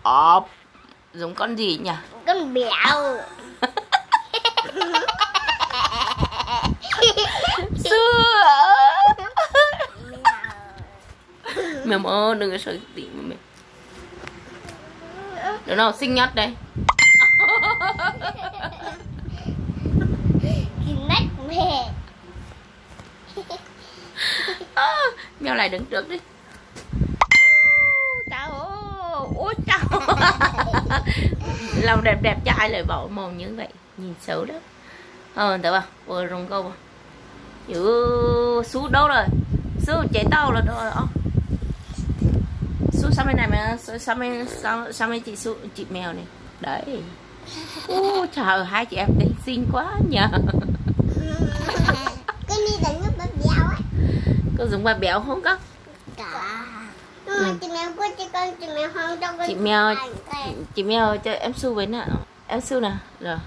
ọp. Giống con gì nhỉ? Con béo. Xưa. Mèo ơi, đừng có sợ tỉ mà mẹ. Đứa nào xinh nhất đây? Nách mẹ. Mèo này đứng trước đi. Chào. Ôi chào. Lòng đẹp đẹp trai lại bảo màu như vậy. Nhìn xấu đó. Thấy không? Vừa rung câu à. Su đâu rồi? Su chạy tàu là đâu rồi? Su sang bên này mà sang bên chị mèo này. Đấy. Trời, hai chị em tính xinh quá nhờ. Cái đi đánh giúp bà béo ấy. Có giống bà béo không có? Cả. Nhưng mà chị mèo của chị mèo không đâu có. Chị mèo cho em Su với nào. Em Su nè. Rồi.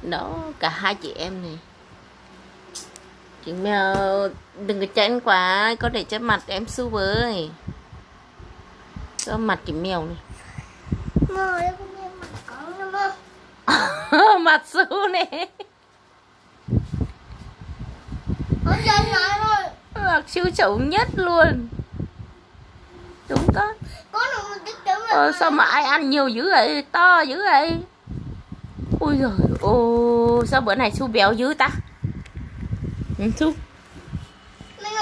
Đó, cả hai chị em này. Chị mèo đừng có chén quá, có để cho mặt em Su với. Cho mặt chị mèo này. Mơ, đây con mèo mặt con nữa mơ. Mặt Su này. Con chân nói rồi. Mặt Su xấu nhất luôn. Đúng đó. Con là một tích trứng Sao mà ai ăn nhiều dữ vậy, to dữ vậy. Ôi giời ôi, sao bữa này Su béo dữ ta? Su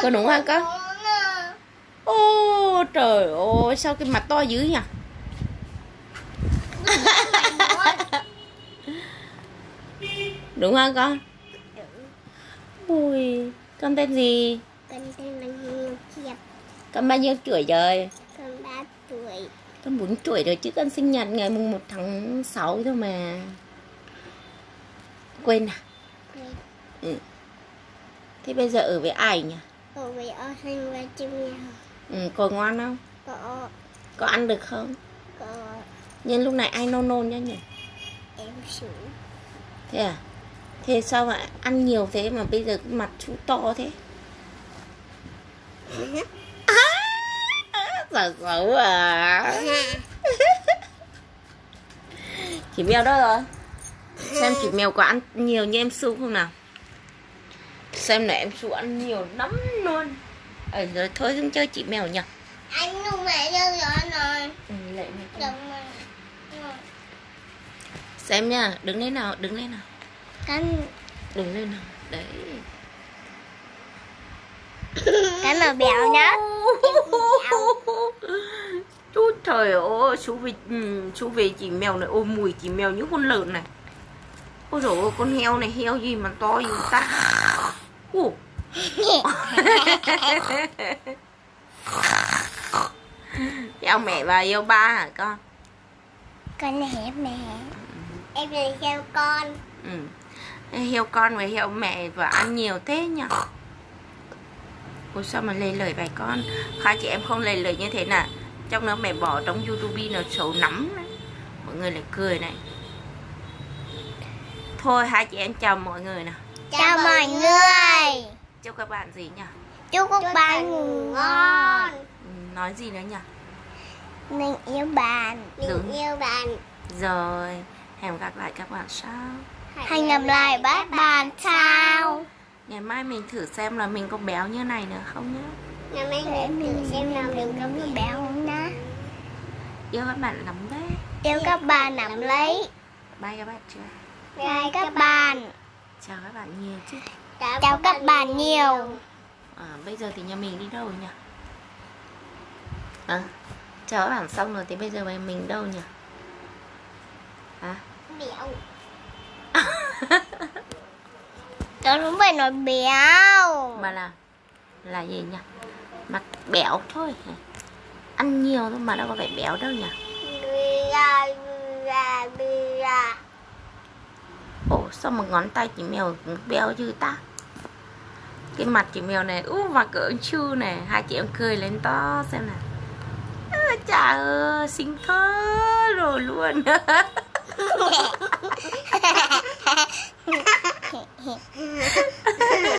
có đúng không con? Ô trời ơi, sao cái mặt to dữ nhỉ? Đúng không con? Ui, con tên gì? Con tên là Ngọc Diệp. Con bao nhiêu tuổi rồi? Con 3 tuổi. Con 4 tuổi rồi chứ, con sinh nhật ngày mùng 1 tháng 6 thôi mà. Quên à? Quên. Ừ. Thế bây giờ ở với ai nhỉ? Ở với O Xanh và chim mèo. Có ngon không? Có ăn được không? Có. Nhưng lúc này ai nôn nhá nhỉ? Em Su. Thế à? Thế sao mà ăn nhiều thế mà bây giờ cái mặt chú to thế? Sợ xấu à. Chị mèo đó rồi. Xem chị mèo có ăn nhiều như em Su không nào? Xem này em Su ăn nhiều lắm luôn. Rồi thôi không chơi chị mèo nhỉ? Anh nu mẹ chơi rồi. Lại Đừng mà. Xem nha, đứng lên nào, đứng lên nào. Con Đứng lên nào. Đấy. cái mà béo nhá. Chú trời ơi, chú về chị mèo này, ôi mùi chị mèo như con lợn này. Ôi dồi ôi, con heo này, heo gì mà to gì ta. Heo mẹ và heo ba hả con? Con là heo mẹ. Em là heo con. Heo con và heo mẹ và ăn nhiều thế nhỉ? Ôi sao mà lê lời bài con. Hai chị em không lê lời như thế nào. Trong đó mẹ bỏ trong YouTube nó xấu lắm. Mọi người lại cười này. Thôi hai chị em chào mọi người nào. Chào mọi người. Chúc các bạn gì nhỉ? Chúc các bạn ngủ ngon. Nói gì nữa nhỉ? Mình yêu bạn. Đúng. Mình yêu bạn. Rồi, hẹn gặp lại các bạn sau. Hẹn gặp lại các bạn sau. Ngày mai mình thử xem là mình có béo như này nữa không nhá. Ngày mai mình thử xem nào đừng có bị béo không nhá. Yêu các bạn lắm đấy. Yêu các bạn nắm lấy. Bye các bạn chưa? Bye các bạn. Chào các bạn nhiều chứ. Chào các bạn nhiều. Bây giờ thì nhà mình đi đâu nhỉ? Chào các bạn xong rồi thì bây giờ mình đâu nhỉ? Béo. Tớ không phải nói béo. Mà là gì nhỉ? Mặt béo thôi. Ăn nhiều thôi mà đâu có phải béo đâu nhỉ? Ồ sao mà ngón tay chị mèo béo như ta? Cái mặt chị mèo này và cỡ chu này. Hai chị em cười lên to xem nào. Trời ơi xinh thế rồi luôn.